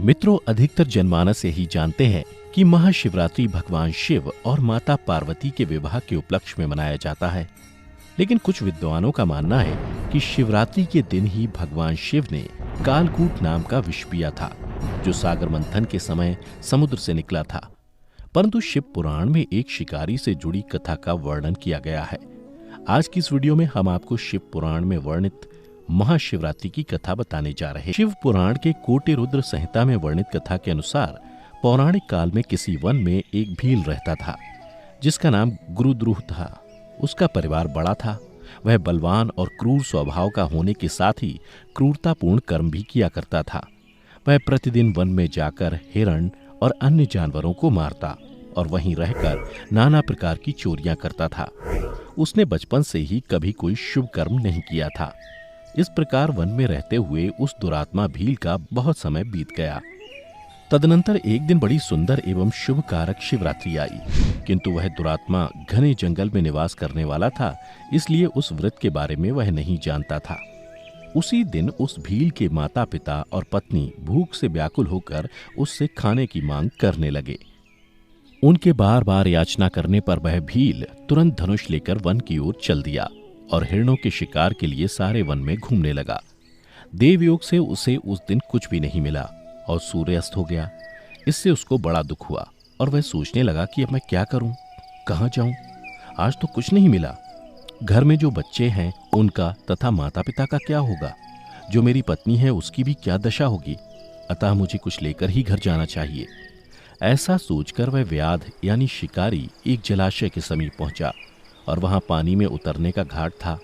मित्रों, अधिकतर जनमानस यही जानते हैं कि महाशिवरात्रि भगवान शिव और माता पार्वती के विवाह के उपलक्ष्य में मनाया जाता है। लेकिन कुछ विद्वानों का मानना है कि शिवरात्रि के दिन ही भगवान शिव ने कालकूट नाम का विष पिया था, जो सागर मंथन के समय समुद्र से निकला था। परंतु शिव पुराण में एक शिकारी से जुड़ी कथा का वर्णन किया गया है। आज की इस वीडियो में हम आपको शिव पुराण में वर्णित महाशिवरात्रि की कथा बताने जा रहे हैं। शिव पुराण के कोटि रुद्र संहिता में वर्णित कथा के अनुसार पौराणिक काल में किसी वन में एक भील रहता था, जिसका नाम गुरुद्रुह था। उसका परिवार बड़ा था। वह बलवान और क्रूर स्वभाव का होने के साथ ही क्रूरतापूर्ण कर्म भी किया करता था। वह प्रतिदिन वन में जाकर हिरण और अन्य जानवरों को मारता और वहीं रहकर नाना प्रकार की चोरियां करता था। उसने बचपन से ही कभी कोई शुभ कर्म नहीं किया था। इस प्रकार वन में रहते हुए उस दुरात्मा भील का बहुत समय बीत गया। तदनंतर एक दिन बड़ी सुंदर एवं शुभ कारक शिवरात्रि आई, किंतु वह दुरात्मा घने जंगल में निवास करने वाला था, इसलिए उस व्रत के बारे में वह नहीं जानता था। उसी दिन उस भील के माता पिता और पत्नी भूख से व्याकुल होकर उससे खाने की मांग करने लगे। उनके बार बार याचना करने पर वह भील तुरंत धनुष लेकर वन की ओर चल दिया और हिरणों के शिकार के लिए सारे वन में घूमने लगा। देवयोग से उसे उस दिन कुछ भी नहीं मिला और सूर्यास्त हो गया। इससे उसको बड़ा दुख हुआ और वह सोचने लगा कि अब मैं क्या करूं, कहां जाऊं। आज तो कुछ नहीं मिला। घर में जो बच्चे हैं उनका तथा माता पिता का क्या होगा, जो मेरी पत्नी है उसकी भी क्या दशा होगी। अतः मुझे कुछ लेकर ही घर जाना चाहिए। ऐसा सोचकर वह व्याध यानी शिकारी एक जलाशय के समीप पहुंचा और वहां पानी में उतरने का घाट था।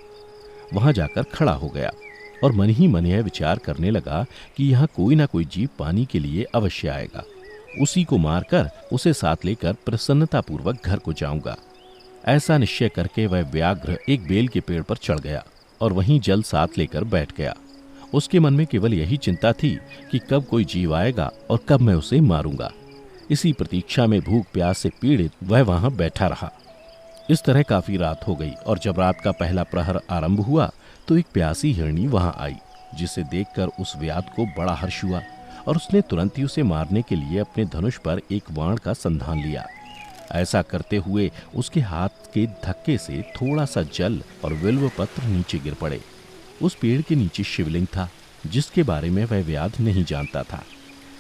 वहां जाकर खड़ा हो गया और मन ही मन यह विचार करने लगा कि यहाँ कोई ना कोई जीव पानी के लिए अवश्य आएगा। उसी को मारकर उसे साथ लेकर प्रसन्नतापूर्वक घर को जाऊंगा। ऐसा निश्चय करके वह व्याघ्र एक बेल के पेड़ पर चढ़ गया और वहीं जल साथ लेकर बैठ गया। उसके मन में केवल यही चिंता थी कि कब कोई जीव आएगा और कब मैं उसे मारूंगा। इसी प्रतीक्षा में भूख प्यास से पीड़ित वह वहां बैठा रहा। इस तरह काफी रात हो गई और जब रात का पहला प्रहर आरंभ हुआ तो एक प्यासी हिरनी वहां आई, जिसे देखकर उस व्याध को बड़ा हर्ष हुआ और उसने तुरंत ही उसे मारने के लिए अपने धनुष पर एक बाण का संधान लिया। ऐसा करते हुए उसके हाथ के धक्के से थोड़ा सा जल और बिल्व पत्र नीचे गिर पड़े। उस पेड़ के नीचे शिवलिंग था, जिसके बारे में वह व्याध नहीं जानता था।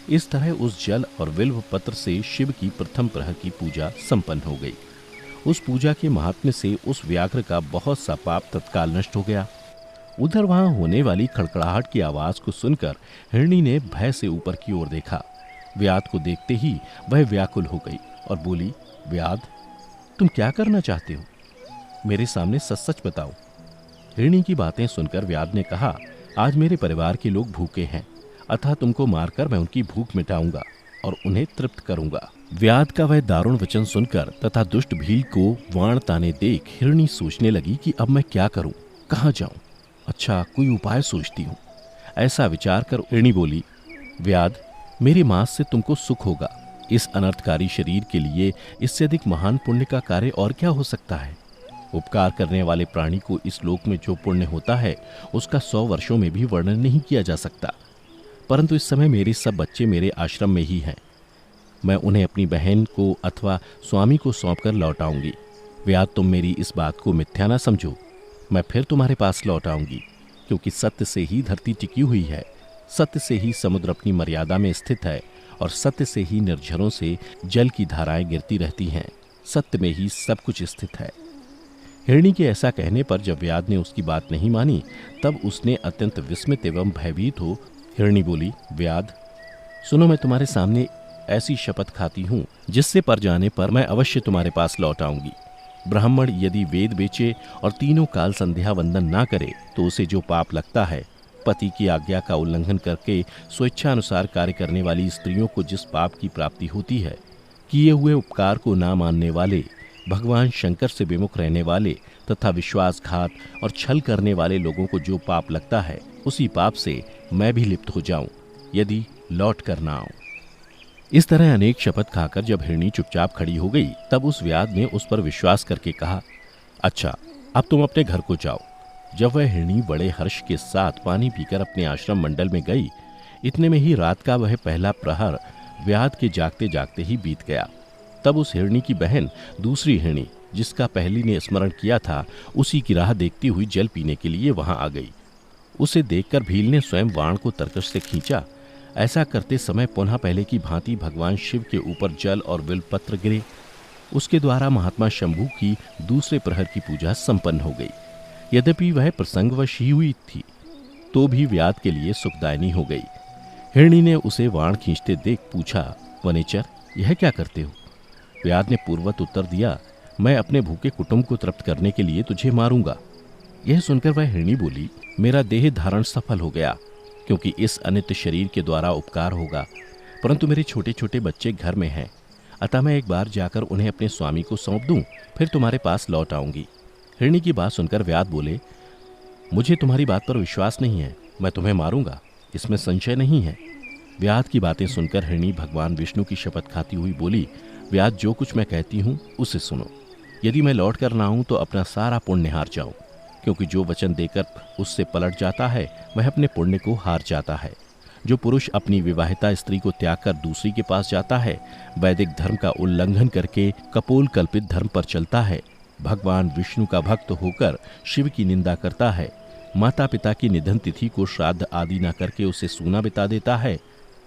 इस तरह उस जल और बिल्व पत्र से शिव की प्रथम प्रहर की पूजा संपन्न हो गई। उस पूजा के महात्म्य से उस व्याघ्र का बहुत सा पाप तत्काल नष्ट हो गया। उधर वहां होने वाली खड़खड़ाहट की आवाज को सुनकर हिरनी ने भय से ऊपर की ओर देखा। व्याध को देखते ही वह व्याकुल हो गई और बोली, व्याध, तुम क्या करना चाहते हो? मेरे सामने सच सच बताओ। हिरनी की बातें सुनकर व्याध ने कहा, आज मेरे परिवार के लोग भूखे हैं, अतः तुमको मारकर मैं उनकी भूख मिटाऊंगा और उन्हें तृप्त करूंगा। व्याध का वह दारुण वचन सुनकर तथा दुष्ट भील को वाण ताने देख हिरनी सोचने लगी कि अब मैं क्या करूं, कहां जाऊं। अच्छा, कोई उपाय सोचती हूं। ऐसा विचार कर हिरनी बोली, व्याध, मेरे मांस से तुमको सुख होगा। इस अनर्थकारी शरीर के लिए इससे अधिक महान पुण्य का कार्य और क्या हो सकता है। उपकार करने वाले प्राणी को इस लोक में जो पुण्य होता है उसका 100 वर्षों में भी वर्णन नहीं किया जा सकता। परंतु इस समय मेरे सब बच्चे मेरे आश्रम में ही हैं। मैं उन्हें अपनी बहन को अथवा स्वामी को सौंपकर लौटाऊंगी। व्याध, तुम मेरी इस बात को मिथ्या न समझो। मैं फिर तुम्हारे पास लौट आऊंगी, क्योंकि सत्य से ही धरती टिकी हुई है, सत्य से ही समुद्र अपनी मर्यादा में स्थित है और सत्य से ही निर्झरों से जल की धाराएं गिरती रहती हैं। सत्य में ही सब कुछ स्थित है। हिरणी के ऐसा कहने पर जब व्याध ने उसकी बात नहीं मानी, तब उसने अत्यंत विस्मित एवं भयभीत हो हिरणी बोली, व्याध, सुनो, मैं तुम्हारे सामने ऐसी शपथ खाती हूं जिससे पर जाने पर मैं अवश्य तुम्हारे पास लौट आऊंगी। ब्राह्मण यदि वेद बेचे और तीनों काल संध्या वंदन ना करे तो उसे जो पाप लगता है, पति की आज्ञा का उल्लंघन करके स्वेच्छानुसार कार्य करने वाली स्त्रियों को जिस पाप की प्राप्ति होती है, किए हुए उपकार को ना मानने वाले, भगवान शंकर से विमुख रहने वाले तथा विश्वासघात और छल करने वाले लोगों को जो पाप लगता है, उसी पाप से मैं भी लिप्त हो जाऊं यदि लौट कर ना आऊं। इस तरह अनेक शपथ खाकर जब हिरणी चुपचाप खड़ी हो गई, तब उस व्याध ने उस पर विश्वास करके कहा, अच्छा, अब तुम अपने घर को जाओ। जब वह हिरणी बड़े हर्ष के साथ पानी पीकर अपने आश्रम मंडल में गई, इतने में ही रात का वह पहला प्रहर व्याध के जागते जागते ही बीत गया। तब उस हिरणी की बहन दूसरी हिरणी, जिसका पहली ने स्मरण किया था, उसी की राह देखती हुई जल पीने के लिए वहां आ गई। उसे देखकर भील ने स्वयं बाण को तरकश से खींचा। ऐसा करते समय पुनः पहले की भांति भगवान शिव के ऊपर जल और बिल्वपत्र गिरे। उसके द्वारा महात्मा शंभू की दूसरे प्रहर की पूजा संपन्न हो गई। यद्यपि वह प्रसंगवश ही हुई थी, तो भी व्याध के लिए सुखदायिनी हो गई। हिरणी ने उसे वाण खींचते देख पूछा, वनेचर, यह क्या करते हो? व्याध ने पूर्ववत उत्तर दिया, मैं अपने भूखे कुटुंब को तृप्त करने के लिए तुझे मारूंगा। यह सुनकर वह हिरणी बोली, मेरा देह धारण सफल हो गया, क्योंकि इस अनित्य शरीर के द्वारा उपकार होगा, परंतु मेरे छोटे छोटे बच्चे घर में हैं, अतः मैं एक बार जाकर उन्हें अपने स्वामी को सौंप दूं, फिर तुम्हारे पास लौट आऊंगी। हिरणी की बात सुनकर व्याध बोले, मुझे तुम्हारी बात पर विश्वास नहीं है, मैं तुम्हें मारूंगा, इसमें संशय नहीं है। व्याध की बातें सुनकर हिरणी भगवान विष्णु की शपथ खाती हुई बोली, व्याध, जो कुछ मैं कहती हूँ उसे सुनो। यदि मैं लौट कर ना आऊं तो अपना सारा पुण्य हार जाऊं, क्योंकि जो वचन देकर उससे पलट जाता है वह अपने पुण्य को हार जाता है। जो पुरुष अपनी विवाहिता स्त्री को त्याग कर दूसरी के पास जाता है, वैदिक धर्म का उल्लंघन करके कपोल कल्पित धर्म पर चलता है, भगवान विष्णु का भक्त होकर शिव की निंदा करता है, माता पिता की निधन तिथि को श्राद्ध आदि न करके उसे सूना बिता देता है,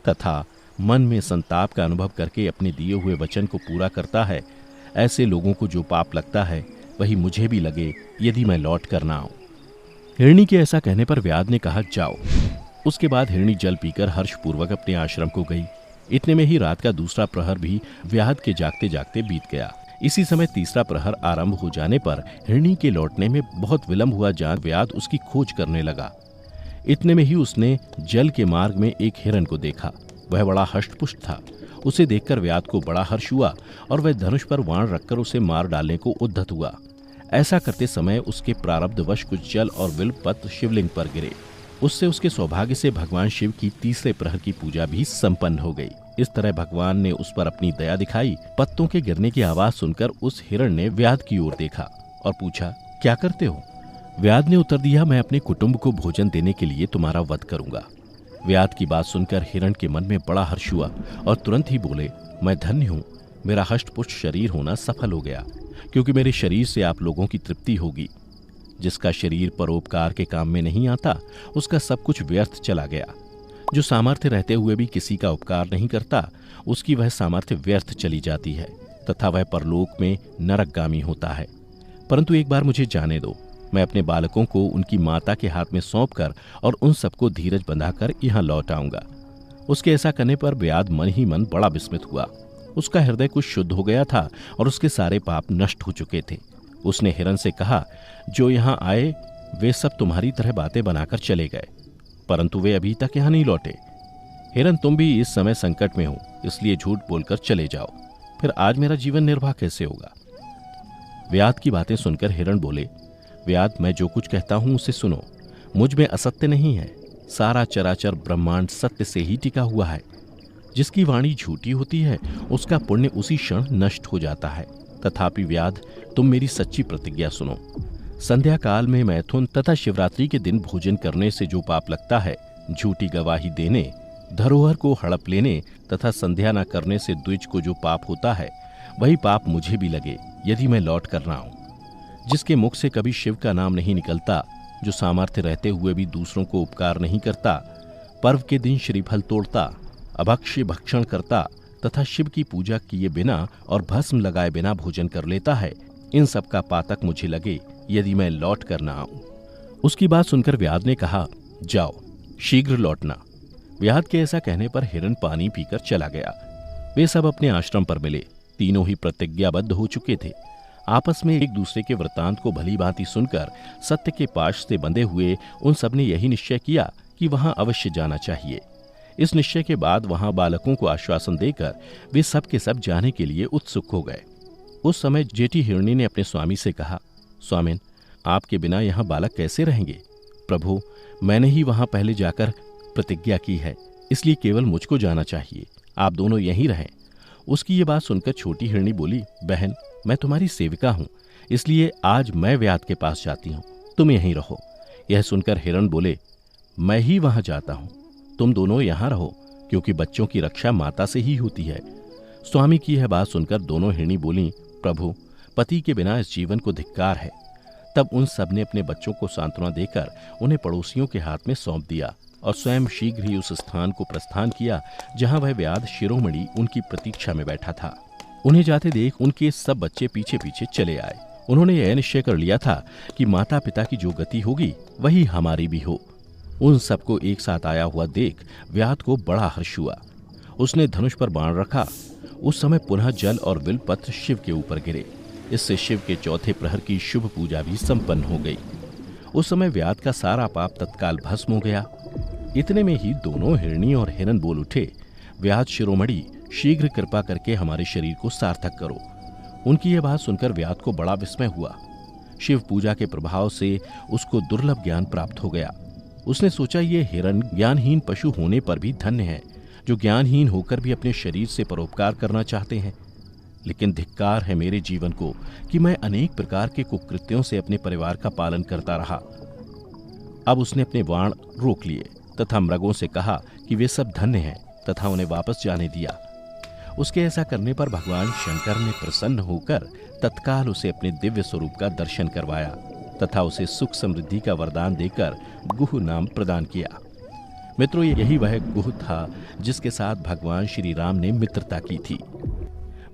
तथा मन में संताप का अनुभव करके अपने दिए हुए वचन को पूरा करता है, ऐसे लोगों को जो पाप लगता है वही मुझे भी लगे, यदि मैं लौट कर ना आऊं। हिरणी के ऐसा कहने पर व्याध ने कहा, जाओ। उसके बाद हिरणी जल पीकर हर्षपूर्वक अपने आश्रम को गई। इतने में ही रात का दूसरा प्रहर भी व्याध के जागते जागते बीत गया। इसी समय तीसरा प्रहर आरंभ हो जाने पर हिरणी के लौटने में बहुत विलंब हुआ जान व्याध उसकी खोज करने लगा। इतने में ही उसने जल के मार्ग में एक हिरण को देखा। वह बड़ा हष्टपुष्ट था। उसे देखकर व्याध को बड़ा हर्ष हुआ और वह धनुष पर वाण रखकर उसे मार डालने को उद्यत हुआ। ऐसा करते समय उसके प्रारब्धवश कुछ जल और बिल्वपत्र शिवलिंग पर गिरे। उससे उसके सौभाग्य से भगवान शिव की तीसरे प्रहर की पूजा भी संपन्न हो गई। इस तरह भगवान ने उस पर अपनी दया दिखाई। पत्तों के गिरने की आवाज सुनकर उस हिरण ने व्याध की ओर देखा और पूछा, क्या करते हो? व्याध ने उत्तर दिया, मैं अपने कुटुंब को भोजन देने के लिए तुम्हारा वध करूंगा। व्याध की बात सुनकर हिरण के मन में बड़ा हर्ष हुआ और तुरंत ही बोले, मैं धन्य हूं, मेरा हष्टपुष्ट शरीर होना सफल हो गया, क्योंकि मेरे शरीर से आप लोगों की तृप्ति होगी। जिसका शरीर परोपकार के काम में नहीं आता, उसका सब कुछ व्यर्थ चला गया। जो सामर्थ्य रहते हुए भी किसी का उपकार नहीं करता, उसकी वह सामर्थ्य व्यर्थ चली जाती है तथा वह परलोक में नरकगामी होता है। परंतु एक बार मुझे जाने दो, मैं अपने बालकों को उनकी माता के हाथ में सौंपकर और उन सबको धीरज बंधाकर यहाँ लौट आऊंगा। उसके ऐसा करने पर व्याध मन ही मन बड़ा विस्मित हुआ। उसका हृदय कुछ शुद्ध हो गया था और उसके सारे पाप नष्ट हो चुके थे। उसने हिरण से कहा, जो यहाँ आए वे सब तुम्हारी तरह बातें बनाकर चले गए, परंतु वे अभी तक यहाँ नहीं लौटे। हिरण, तुम भी इस समय संकट में हो, इसलिए झूठ बोलकर चले जाओ, फिर आज मेरा जीवन निर्वाह कैसे होगा? व्याध की बातें सुनकर हिरण बोले, व्याध, मैं जो कुछ कहता हूं उसे सुनो। मुझ में असत्य नहीं है। सारा चराचर ब्रह्मांड सत्य से ही टिका हुआ है। जिसकी वाणी झूठी होती है उसका पुण्य उसी क्षण नष्ट हो जाता है। तथापि व्याध, तुम मेरी सच्ची प्रतिज्ञा सुनो। संध्या काल में मैथुन तथा शिवरात्रि के दिन भोजन करने से जो पाप लगता है, झूठी गवाही देने, धरोहर को हड़प लेने तथा संध्या न करने से द्विज को जो पाप होता है, वही पाप मुझे भी लगे, यदि मैं लौट कर ना आऊं। जिसके मुख से कभी शिव का नाम नहीं निकलता, जो सामर्थ्य रहते हुए भी दूसरों को उपकार नहीं करता, पर्व के दिन श्रीफल तोड़ता, अभक्ष्य भक्षण करता तथा शिव की पूजा किए बिना और भस्म लगाए बिना भोजन कर लेता है, इन सब का पातक मुझे लगे, यदि मैं लौट कर ना आऊं। उसकी बात सुनकर व्याध ने कहा, जाओ, शीघ्र लौटना। व्याध के ऐसा कहने पर हिरण पानी पीकर चला गया। वे सब अपने आश्रम पर मिले। तीनों ही प्रतिज्ञाबद्ध हो चुके थे। आपस में एक दूसरे के वृत्तांत को भली भांति सुनकर सत्य के पाश से बंधे हुए उन सब ने यही निश्चय किया कि वहां अवश्य जाना चाहिए। इस निश्चय के बाद वहां बालकों को आश्वासन देकर वे सब के सब जाने के लिए उत्सुक हो गए। उस समय जेठी हिरणी ने अपने स्वामी से कहा, स्वामिन, आपके बिना यहाँ बालक कैसे रहेंगे? प्रभु, मैंने ही वहां पहले जाकर प्रतिज्ञा की है, इसलिए केवल मुझको जाना चाहिए, आप दोनों यहीं रहें। उसकी ये बात सुनकर छोटी हिरणी बोली, बहन, मैं तुम्हारी सेविका हूं, इसलिए आज मैं व्याध के पास जाती हूं, तुम यहीं रहो। यह सुनकर हिरण बोले, मैं ही वहां जाता हूं। तुम दोनों यहां रहो, क्योंकि बच्चों की रक्षा माता से ही होती है। स्वामी की यह बात सुनकर दोनों हिरणी बोलीं, प्रभु, पति के बिना इस जीवन को धिक्कार है। तब उन सब ने अपने बच्चों को सांत्वना देकर उन्हें पड़ोसियों के हाथ में सौंप दिया और स्वयं शीघ्र ही उस स्थान को प्रस्थान किया जहां वह व्याध शिरोमणि उनकी प्रतीक्षा में बैठा था। उन्हें जाते देख उनके सब बच्चे पीछे पीछे चले आए। उन्होंने यह निश्चय कर लिया था कि माता पिता की जो गति होगी वही हमारी भी हो। उन सबको एक साथ आया हुआ देख व्याध को बड़ा हर्ष हुआ। उसने धनुष पर बाण रखा। उस समय पुनः जल और बिलपत्र शिव के ऊपर गिरे। इससे शिव के चौथे प्रहर की शुभ पूजा भी संपन्न हो गई। उस समय व्याध का सारा पाप तत्काल भस्म हो गया। इतने में ही दोनों हिरणी और हिरन बोल उठे, व्याध शिरोमणि, शीघ्र कृपा करके हमारे शरीर को सार्थक करो। उनकी यह बात सुनकर व्याध को बड़ा विस्मय हुआ। शिव पूजा के प्रभाव से उसको दुर्लभ ज्ञान प्राप्त हो गया। उसने सोचा, ये हिरन ज्ञानहीन पशु होने पर भी धन्य है, जो ज्ञानहीन होकर भी अपने शरीर से परोपकार करना चाहते हैं। लेकिन धिक्कार है मेरे जीवन को कि मैं अनेक प्रकार के कुकृत्यों से अपने परिवार का पालन करता रहा। अब उसने अपने बाण रोक लिए तथा मृगों से कहा कि वे सब धन्य हैं तथा उन्हें वापस जाने दिया। उसके ऐसा करने पर भगवान शंकर ने प्रसन्न होकर तत्काल उसे अपने दिव्य स्वरूप का दर्शन करवाया तथा उसे सुख समृद्धि का वरदान देकर गुह नाम प्रदान किया। मित्रों, यही वह गुह था जिसके साथ भगवान श्री राम ने मित्रता की थी।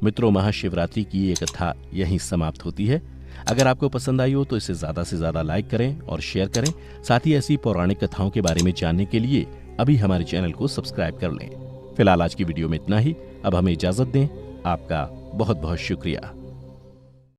मित्रों, महाशिवरात्रि की ये कथा यहीं समाप्त होती है। अगर आपको पसंद आई हो तो इसे ज्यादा से ज्यादा लाइक करें और शेयर करें। साथ ही ऐसी पौराणिक कथाओं के बारे में जानने के लिए अभी हमारे चैनल को सब्सक्राइब कर लें। फिलहाल आज की वीडियो में इतना ही। अब हमें इजाजत दें। आपका बहुत बहुत शुक्रिया।